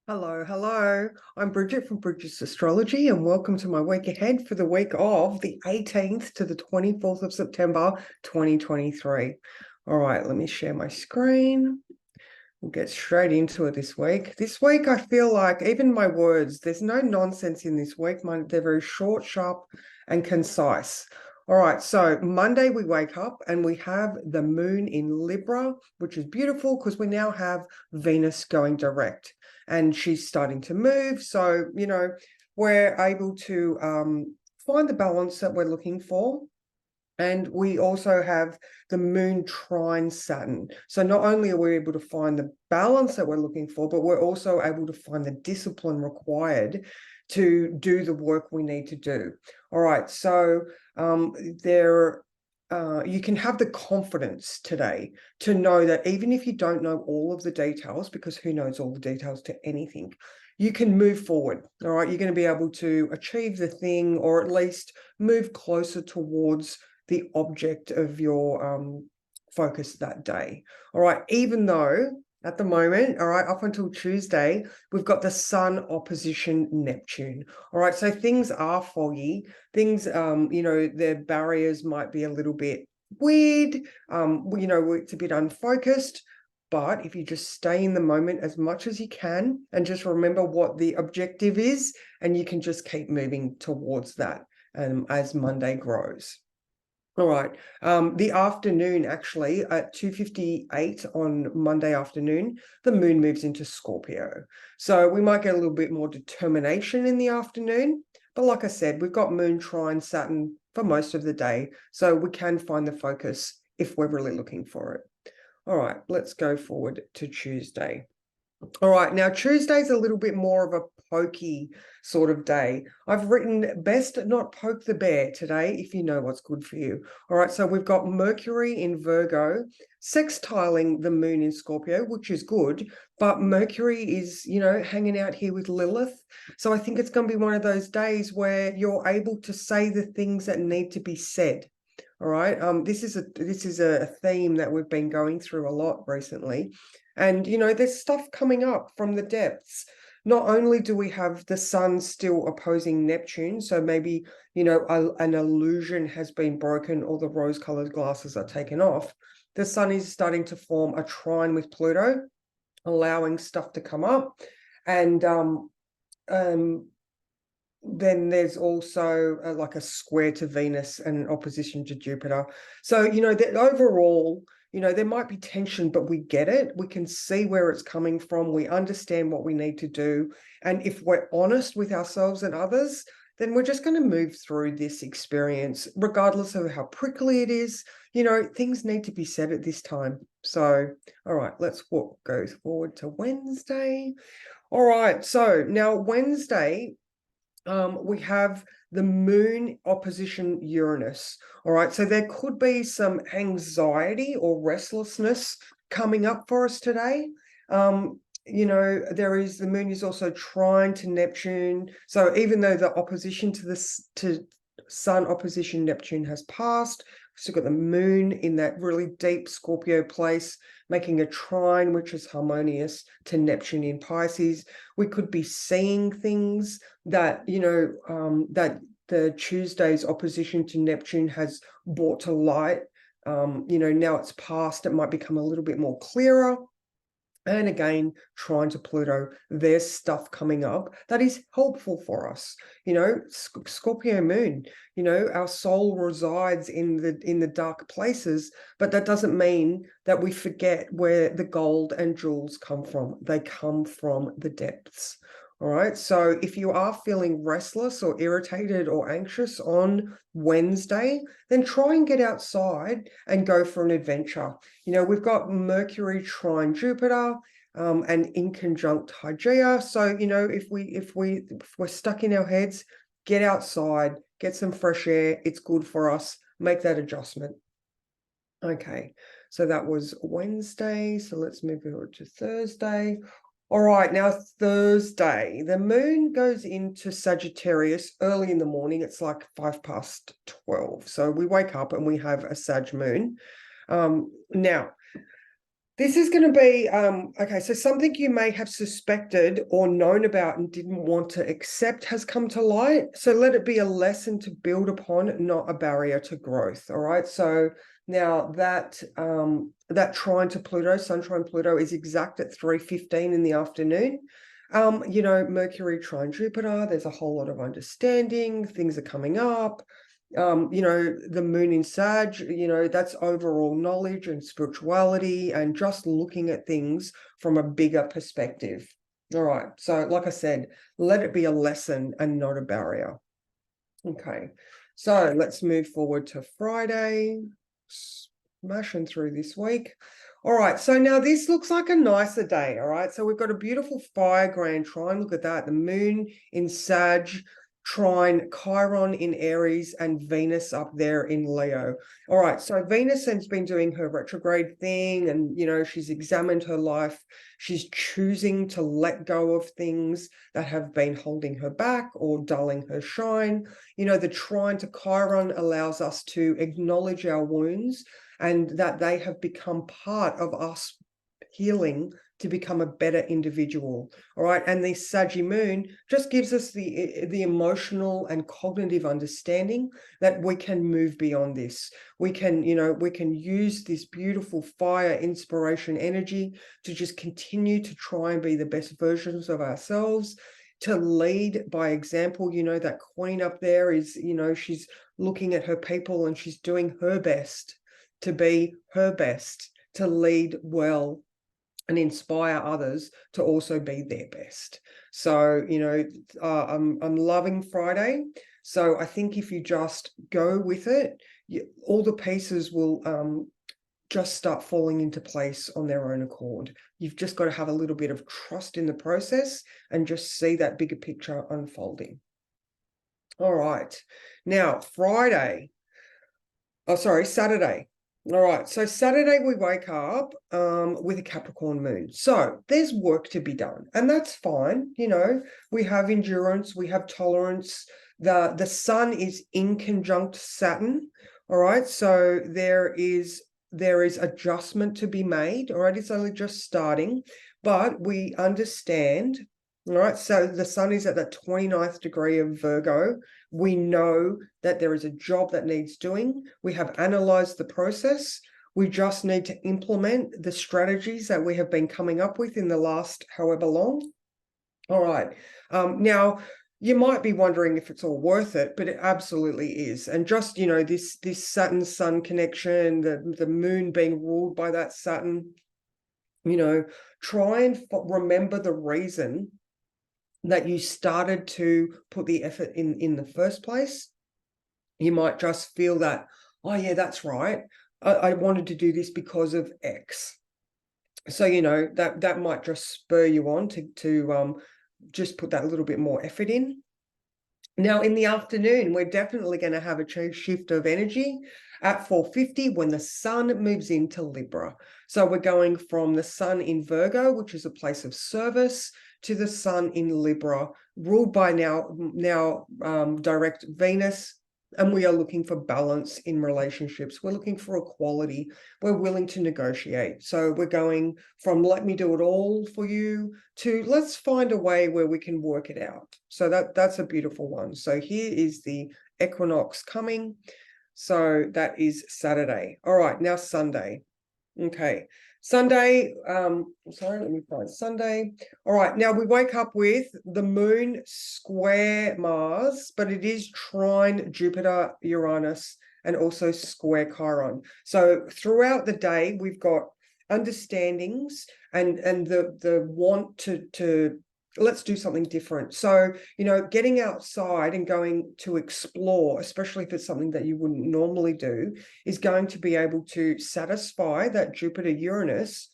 Hello, hello. I'm Bridget from Bridget's Astrology, and welcome to my week ahead for the week of the 18th to the 24th of September, 2023. All right, let me share my screen. We'll get straight into it this week. This week, I feel like even my words, there's no nonsense in this week. They're very short, sharp, and concise. All right, so Monday we wake up and we have the moon in Libra, which is beautiful because we now have Venus going direct and she's starting to move. So, we're able to find the balance that we're looking for. And we also have the moon trine Saturn. So not only are we able to find the balance that we're looking for, but we're also able to find the discipline required to do the work we need to do. All right. So you can have the confidence today to know that even if you don't know all of the details, because who knows all the details to anything, you can move forward. All right. You're going to be able to achieve the thing, or at least move closer towards the object of your focus that day. All right. Even though at the moment, all right, up until Tuesday, we've got the Sun opposition Neptune. All right. So things are foggy. Things, their barriers might be a little bit weird. It's a bit unfocused. But if you just stay in the moment as much as you can and just remember what the objective is, and you can just keep moving towards that as Monday grows. All right. The afternoon, actually, at 2:58 on Monday afternoon, the moon moves into Scorpio. So we might get a little bit more determination in the afternoon. But like I said, we've got moon trine Saturn for most of the day. So we can find the focus if we're really looking for it. All right, let's go forward to Tuesday. All right, now Tuesday's a little bit more of a pokey sort of day. I've written best not poke the bear today if you know what's good for you. All right, so we've got Mercury in Virgo sextiling the moon in Scorpio, which is good, but Mercury is, hanging out here with Lilith. So I think it's going to be one of those days where you're able to say the things that need to be said. All right. This is a theme that we've been going through a lot recently. And, there's stuff coming up from the depths. Not only do we have the sun still opposing Neptune, so maybe, an illusion has been broken or the rose-colored glasses are taken off. The sun is starting to form a trine with Pluto, allowing stuff to come up. And then there's also like a square to Venus and an opposition to Jupiter. So, that overall, there might be tension, but we get it. We can see where it's coming from. We understand what we need to do. And if we're honest with ourselves and others, then we're just going to move through this experience, regardless of how prickly it is. Things need to be said at this time. So, all right, let's go forward to Wednesday. All right, so now Wednesday, we have the moon opposition Uranus. All right, so there could be some anxiety or restlessness coming up for us today. The moon is also trine to Neptune. So even though the opposition to Sun opposition Neptune has passed, we've still got the moon in that really deep Scorpio place, making a trine, which is harmonious to Neptune in Pisces. We could be seeing things that, that the Tuesday's opposition to Neptune has brought to light. Now it's past, it might become a little bit more clearer. And again, trine to Pluto, there's stuff coming up that is helpful for us. Scorpio moon, our soul resides in the dark places, but that doesn't mean that we forget where the gold and jewels come from. They come from the depths. All right. So if you are feeling restless or irritated or anxious on Wednesday, then try and get outside and go for an adventure. We've got Mercury trine Jupiter, and in conjunct Hygeia. So, if we're stuck in our heads, get outside, get some fresh air. It's good for us. Make that adjustment. Okay. So that was Wednesday. So let's move over to Thursday. All right, now Thursday, the moon goes into Sagittarius early in the morning. It's like 12:05. So we wake up and we have a Sag moon. Now, This is going to be, okay, so something you may have suspected or known about and didn't want to accept has come to light. So let it be a lesson to build upon, not a barrier to growth. All right. So now that that trine to Pluto, Sun-trine Pluto, is exact at 3:15 in the afternoon. You know, Mercury trine Jupiter, there's a whole lot of understanding, things are coming up. You know, the moon in Sag, you know, that's overall knowledge and spirituality and just looking at things from a bigger perspective. All right. So, like I said, let it be a lesson and not a barrier. Okay. So let's move forward to Friday. Smashing through this week. All right. So now this looks like a nicer day. All right. So we've got a beautiful fire grand trine. Look at that. The moon in Sag, trine Chiron in Aries, and Venus up there in Leo. All right, so Venus has been doing her retrograde thing, and you know, she's examined her life. She's choosing to let go of things that have been holding her back or dulling her shine. You know, the trine to Chiron allows us to acknowledge our wounds and that they have become part of us healing to become a better individual. All right. And the Saggy moon just gives us the emotional and cognitive understanding that we can move beyond this. We can, you know, we can use this beautiful fire inspiration energy to just continue to try and be the best versions of ourselves, to lead by example. You know, that queen up there is, you know, she's looking at her people and she's doing her best to be her best, to lead well and inspire others to also be their best. So, you know, I'm loving Friday. So I think if you just go with it, all the pieces will just start falling into place on their own accord. You've just got to have a little bit of trust in the process and just see that bigger picture unfolding. All right. Now, Saturday. All right, so Saturday we wake up with a Capricorn moon. So there's work to be done, and that's fine. You know, we have endurance, we have tolerance. The sun is in conjunct Saturn. All right, so there is adjustment to be made. All right, it's only just starting, but we understand. All right, so the sun is at the 29th degree of Virgo. We know that there is a job that needs doing. We have analyzed the process. We just need to implement the strategies that we have been coming up with in the last however long. All right. Now, you might be wondering if it's all worth it, but it absolutely is. And just, you know, this Saturn-Sun connection, the moon being ruled by that Saturn, you know, try and remember the reason that you started to put the effort in the first place. You might just feel that, oh yeah, that's right, I wanted to do this because of X. So, you know, that might just spur you on to just put that little bit more effort in. Now, in the afternoon, we're definitely going to have a shift of energy at 4:50 when the sun moves into Libra. So we're going from the sun in Virgo, which is a place of service, to the sun in Libra, ruled by now direct Venus. And we are looking for balance in relationships. We're looking for equality. We're willing to negotiate. So we're going from let me do it all for you to let's find a way where we can work it out. So that's a beautiful one. So here is the equinox coming. So that is Saturday. All right, now Sunday. Okay. Sunday, sorry, let me find Sunday. All right, now we wake up with the moon square Mars, but it is trine Jupiter, Uranus, and also square Chiron. So throughout the day, we've got understandings and the want to let's do something different. So, you know, getting outside and going to explore, especially if it's something that you wouldn't normally do, is going to be able to satisfy that Jupiter Uranus.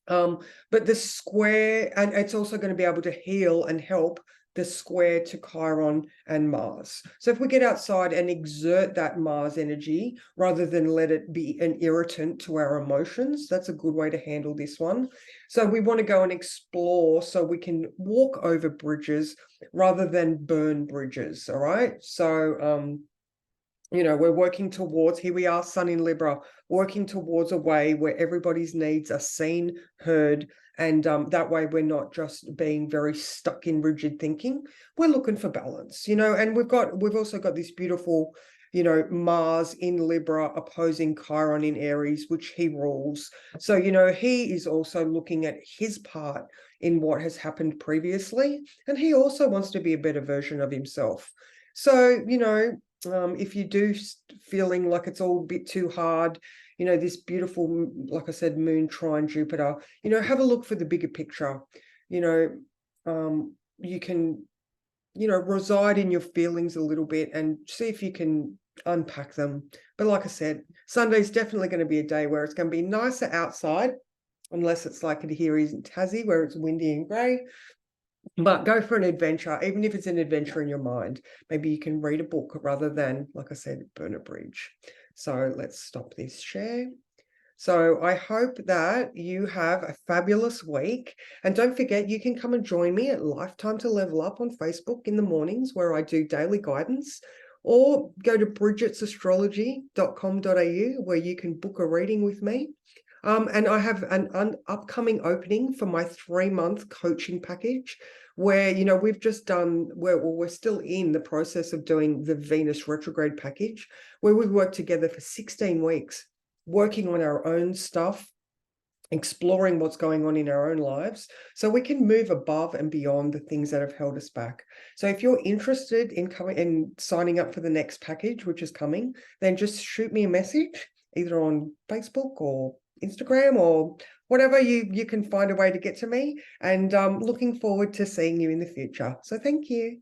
But the square, and it's also going to be able to heal and help the square to Chiron and Mars. So if we get outside and exert that Mars energy rather than let it be an irritant to our emotions, that's a good way to handle this one. So we want to go and explore so we can walk over bridges rather than burn bridges. All right. So We're working towards, here we are, Sun in Libra, working towards a way where everybody's needs are seen, heard, and that way we're not just being very stuck in rigid thinking. We're looking for balance, and we've also got this beautiful, Mars in Libra opposing Chiron in Aries, which he rules. So, he is also looking at his part in what has happened previously, and he also wants to be a better version of himself. So, if you do feeling like it's all a bit too hard, this beautiful, like I said, moon trine Jupiter, have a look for the bigger picture. You can, reside in your feelings a little bit and see if you can unpack them. But like I said, Sunday's definitely going to be a day where it's going to be nicer outside, unless it's like it here in Tassie where it's windy and grey. But go for an adventure, even if it's an adventure in your mind. Maybe you can read a book rather than, like I said, burn a bridge. So let's stop this share. So I hope that you have a fabulous week. And don't forget, you can come and join me at Lifetime to Level Up on Facebook in the mornings where I do daily guidance, or go to bridgetsastrology.com.au where you can book a reading with me. And I have an upcoming opening for my 3-month coaching package where, we've just done, we're still in the process of doing the Venus retrograde package, where we've worked together for 16 weeks, working on our own stuff, exploring what's going on in our own lives so we can move above and beyond the things that have held us back. So if you're interested in coming and signing up for the next package, which is coming, then just shoot me a message either on Facebook or Instagram or whatever, you can find a way to get to me, and looking forward to seeing you in the future. So thank you.